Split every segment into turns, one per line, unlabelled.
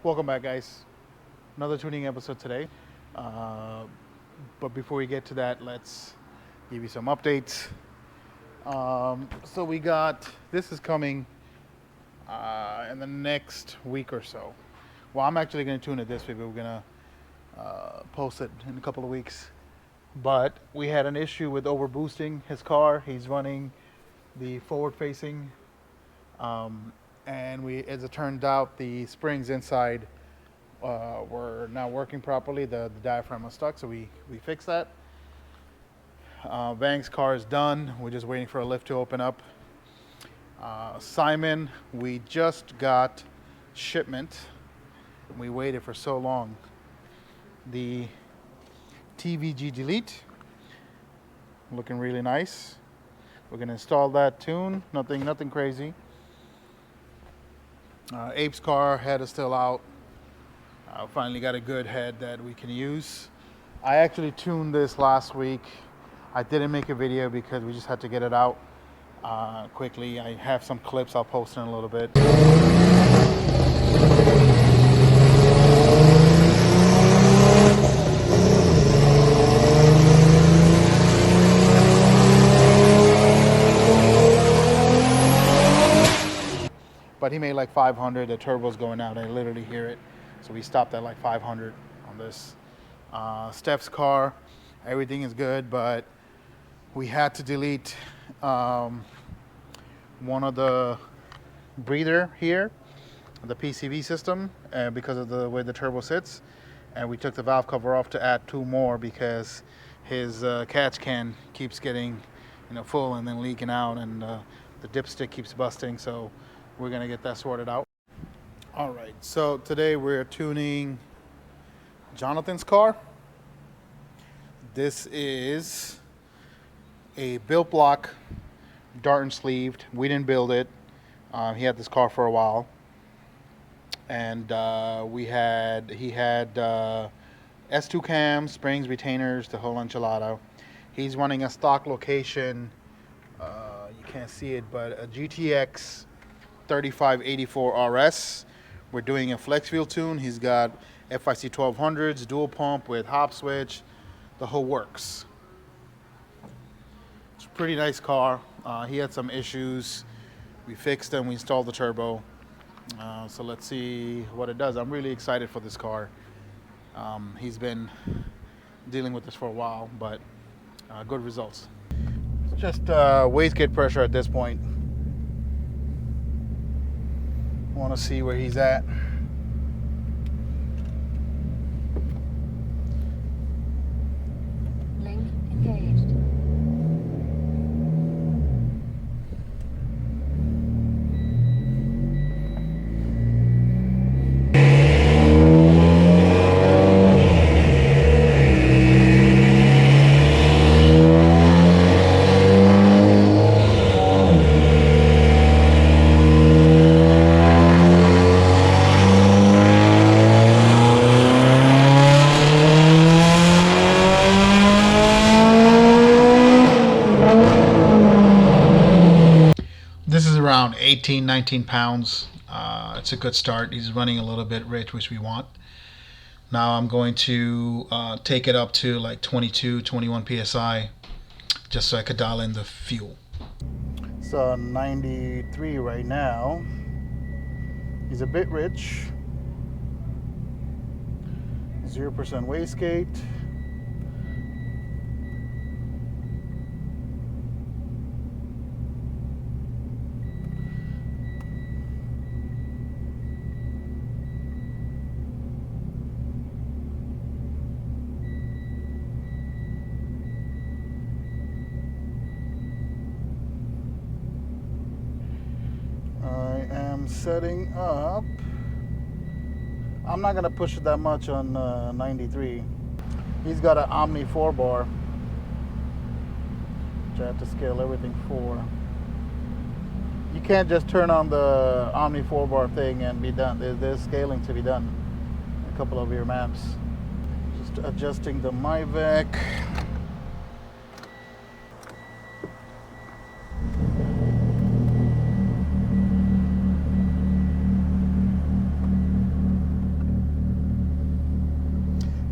Welcome back, guys. Another tuning episode today. But before we get to that, let's give you some updates. So we got, this is coming in the next week or so. Well, I'm actually going to tune it this week, but we're going to post it in a couple of weeks. But we had an issue with overboosting his car. He's running the forward facing. And as it turned out, the springs inside were not working properly. The diaphragm was stuck, so we fixed that. Vang's car is done. We're just waiting for a lift to open up. Simon, we just got shipment. We waited for so long. The TVG Delete, looking really nice. We're gonna install that tune. Nothing crazy. Abe's car head is still out. Finally got a good head that we can use. I actually tuned this last week. I didn't make a video because we just had to get it out quickly. I have some clips I'll post in a little bit. But he made like 500. The turbo's going out. I literally hear it. So we stopped at like 500 on this. Steph's car, everything is good, but we had to delete one of the breather here, the PCV system, because of the way the turbo sits. And we took the valve cover off to add two more because his catch can keeps getting, full and then leaking out, and the dipstick keeps busting. So we're gonna get that sorted out. All right, so today we're tuning Jonathan's car. This is a built block Darton sleeved. We didn't build it. He had this car for a while, and he had S2 cams, springs, retainers, the whole enchilada. He's running a stock location. You can't see it, but a GTX3584rs. We're doing a flex wheel tune. He's got FIC 1200s, dual pump with hop switch, the whole works. It's a pretty nice car. He had some issues. We fixed them. We installed the turbo. So let's see what it does. I'm really excited for this car. He's been dealing with this for a while, but good results. It's just wastegate pressure at this point. Want to see where he's at.
Link engaged.
This is around 19 pounds. It's a good start. He's running a little bit rich, which we want. Now I'm going to take it up to like 22, 21 PSI, just so I could dial in the fuel. So 93 right now. He's a bit rich. 0% wastegate. Setting up. I'm not gonna push it that much on 93. He's got an Omni 4-bar, which I have to scale everything for. You can't just turn on the Omni 4-bar thing and be done. There's scaling to be done. A couple of your maps. Just adjusting the MyVec.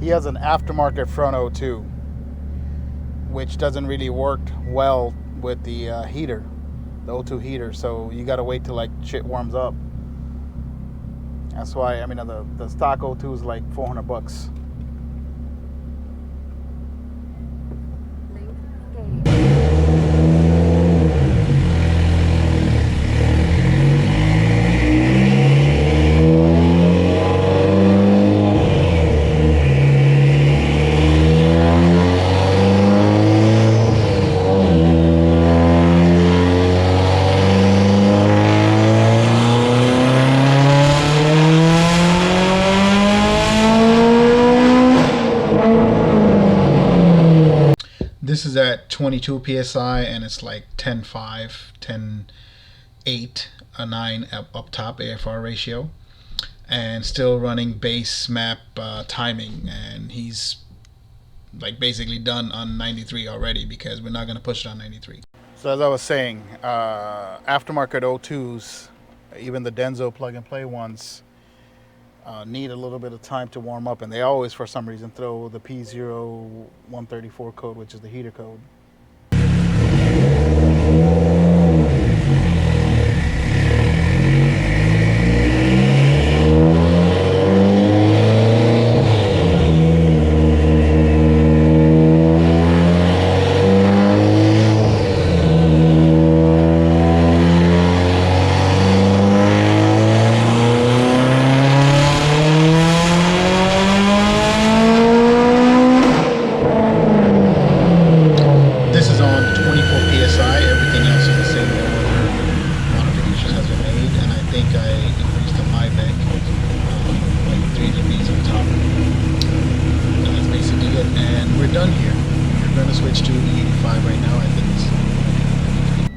He has an aftermarket front O2, which doesn't really work well with the heater, the O2 heater. So you got to wait till like shit warms up. That's why, I mean, the stock O2 is like $400. This is at 22 psi and it's like 10.5, 10.8, a 9 up top AFR ratio, and still running base map timing, and he's like basically done on 93 already because we're not going to push it on 93. So as I was saying, aftermarket O2s, even the Denso plug and play ones, need a little bit of time to warm up, and they always for some reason throw the P0134 code, which is the heater code.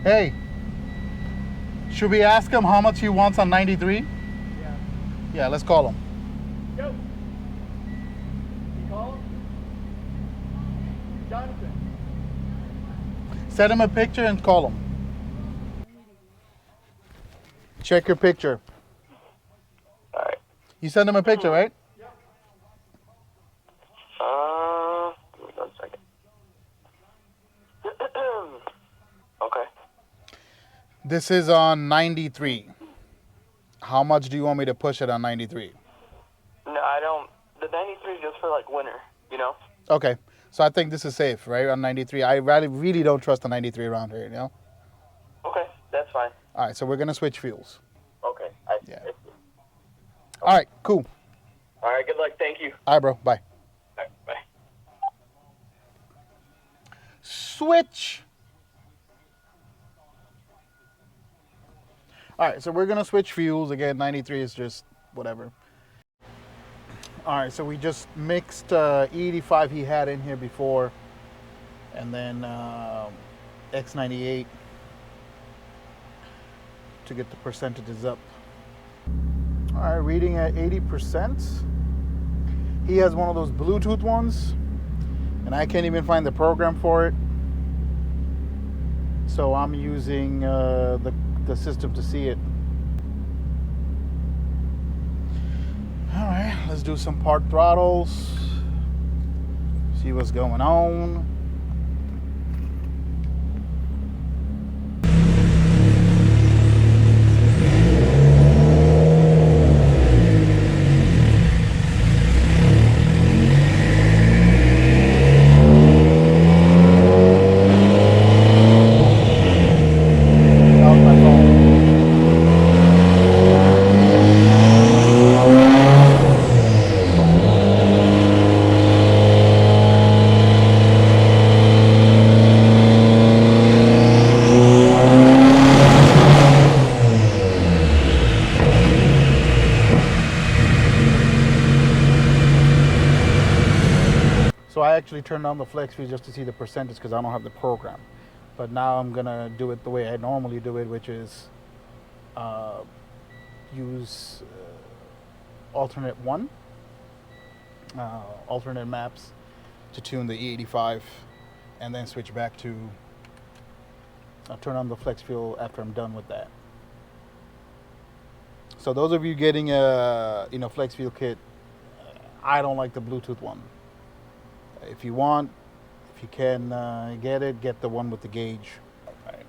Hey, should we ask him how much he wants on 93?
Yeah.
Yeah, let's call him.
Yo. You call him? Jonathan.
Send him a picture and call him. Check your picture.
All right.
You send him a picture, right?
Yep.
Give me 1 second. Okay.
This is on 93. How much do you want me to push it on 93?
No, I don't. The 93 is just for like winter, you know?
Okay. So I think this is safe, right? On 93. I really don't trust the 93 around here, you know?
Okay, that's fine.
All right, so we're going to switch fuels.
Okay.
Yeah. All right, cool.
All right, good luck. Thank you.
All right, bro. Bye.
All right, bye.
Switch. All right, so we're going to switch fuels. Again, 93 is just whatever. All right, so we just mixed E85 he had in here before, and then X98 to get the percentages up. All right, reading at 80%. He has one of those Bluetooth ones, and I can't even find the program for it. So I'm using the system to see it. All right, let's do some part throttles. See what's going on. So I actually turned on the flex fuse just to see the percentage because I don't have the program. But now I'm gonna do it the way I normally do it, which is use alternate maps to tune the E85, and then switch back to turn on the flex fuel after I'm done with that. So those of you getting a flex fuel kit, I don't like the Bluetooth one. If you want, if you can get it, get the one with the gauge. Right.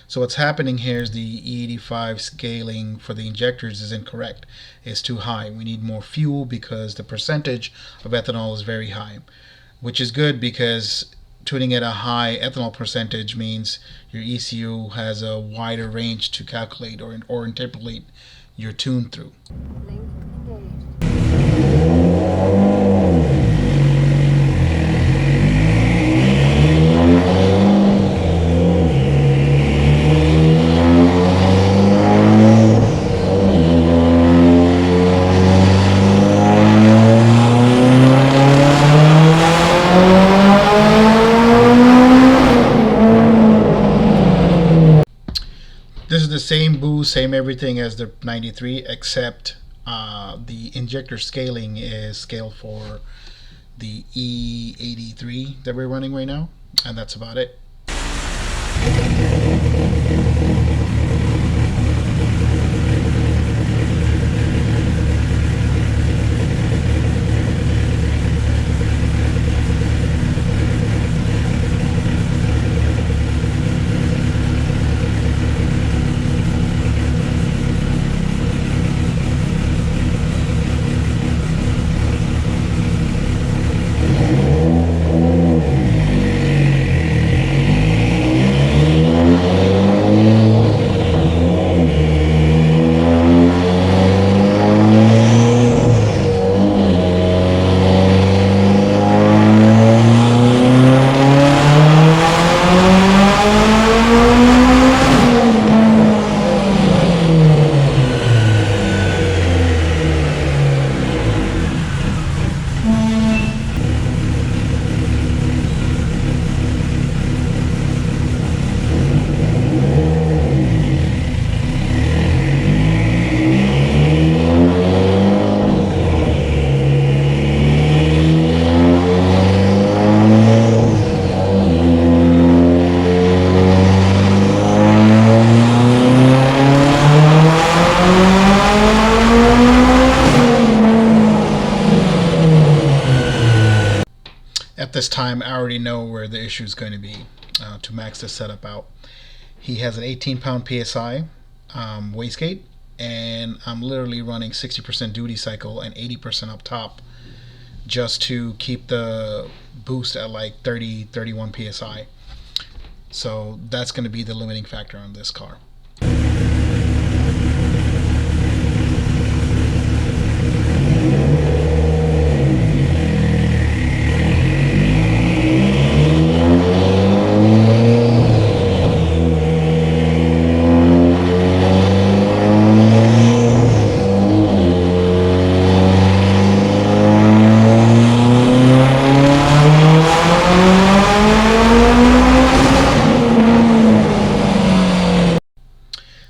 So what's happening here is the E85 scaling for the injectors is incorrect. It's too high. We need more fuel because the percentage of ethanol is very high, which is good because tuning at a high ethanol percentage means your ECU has a wider range to calculate or interpolate your tune through.
Link engaged.
This is the same boost, same everything as the 93, except the injector scaling is scaled for the E83 that we're running right now, and that's about it. At this time, I already know where the issue is going to be to max this setup out. He has an 18-pound PSI wastegate, and I'm literally running 60% duty cycle and 80% up top just to keep the boost at like 31 PSI. So that's going to be the limiting factor on this car.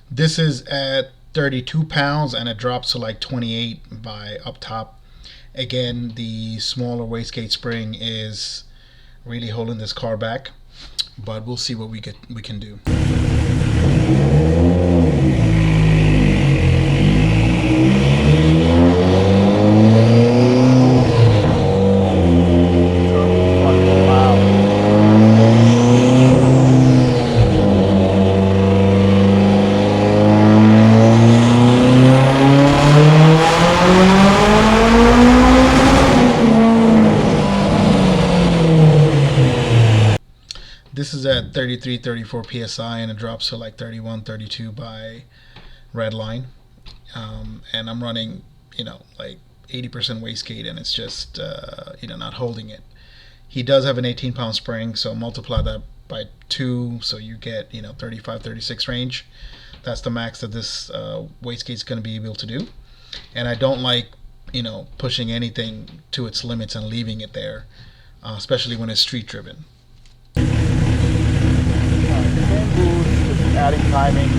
This is at 32 pounds and it drops to like 28 by up top. Again, the smaller wastegate spring is really holding this car back, but we'll see what we can do. This is at 33, 34 PSI and it drops to like 31, 32 by red line. And I'm running, like 80% wastegate and it's just, not holding it. He does have an 18-pound spring, so multiply that by 2, so you get, 35, 36 range. That's the max that this wastegate is going to be able to do. And I don't like pushing anything to its limits and leaving it there, especially when it's street driven. Same boost, just adding timing.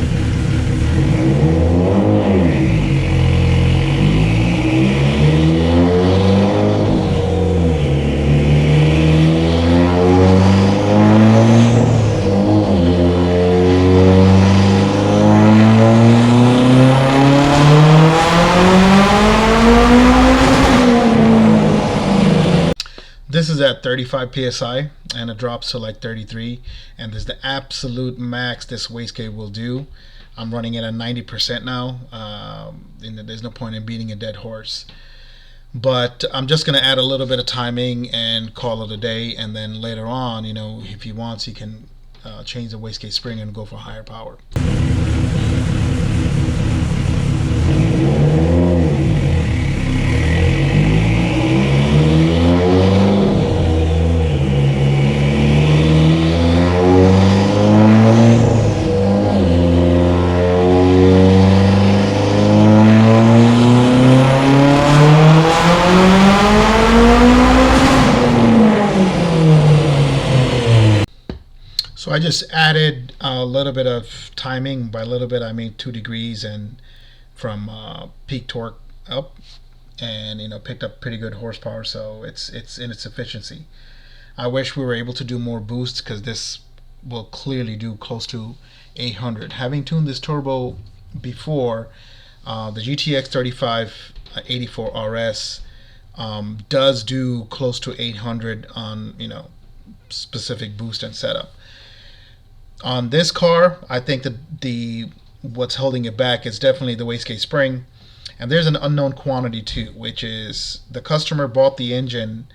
This is at 35 psi and it drops to like 33, and this is the absolute max this wastegate will do. I'm running it at 90% now, and there's no point in beating a dead horse. But I'm just going to add a little bit of timing and call it a day, and then later on, if he wants, he can change the wastegate spring and go for higher power. So I just added a little bit of timing. By a little bit I mean 2 degrees, and from peak torque up, and picked up pretty good horsepower, so it's in its efficiency. I wish we were able to do more boosts, because this will clearly do close to 800. Having tuned this turbo before, the GTX3584rs does do close to 800 on specific boost and setup. On this car, I think that what's holding it back is definitely the wastegate spring, and there's an unknown quantity too, which is the customer bought the engine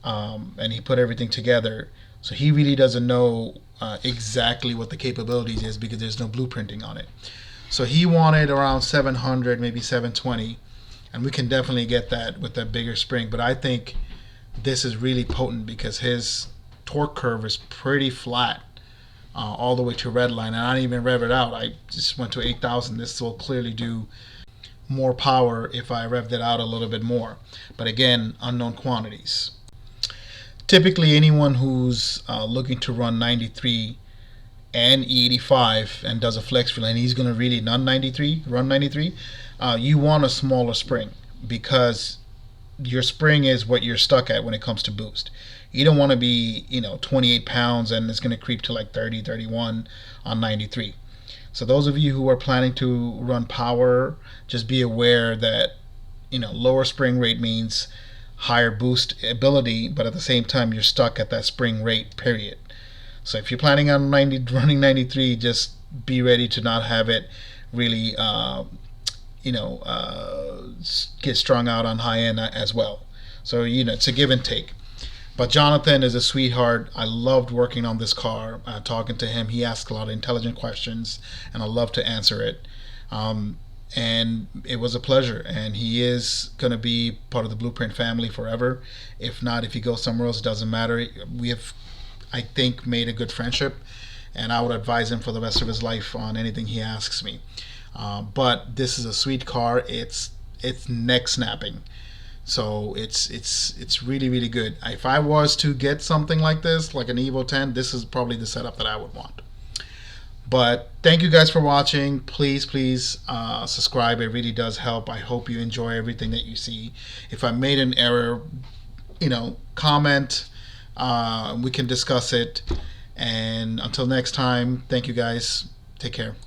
and he put everything together, so he really doesn't know exactly what the capabilities is, because there's no blueprinting on it. So he wanted around 700, maybe 720, and we can definitely get that with that bigger spring. But I think this is really potent because his torque curve is pretty flat all the way to red line, and I didn't even rev it out. I just went to 8,000. This will clearly do more power if I revved it out a little bit more, but again, unknown quantities. Typically anyone who's looking to run 93 and E85 and does a flex fuel, and he's going to really run 93, you want a smaller spring, because your spring is what you're stuck at when it comes to boost. You don't want to be 28 pounds and it's going to creep to like 30, 31 on 93. So those of you who are planning to run power, just be aware that lower spring rate means higher boost ability, but at the same time you're stuck at that spring rate, period. So if you're planning on running 93, just be ready to not have it really get strung out on high end as well. So it's a give and take. But Jonathan is a sweetheart. I loved working on this car, talking to him. He asked a lot of intelligent questions, and I love to answer it. And it was a pleasure. And he is going to be part of the Blueprint family forever. If not, if he goes somewhere else, it doesn't matter. We have, I think, made a good friendship, and I would advise him for the rest of his life on anything he asks me. But this is a sweet car. It's neck snapping. So it's really, really good. If I was to get something like this, like an EVO 10, this is probably the setup that I would want. But thank you guys for watching. Please subscribe. It really does help. I hope you enjoy everything that you see. If I made an error, comment. We can discuss it. And until next time, thank you guys. Take care.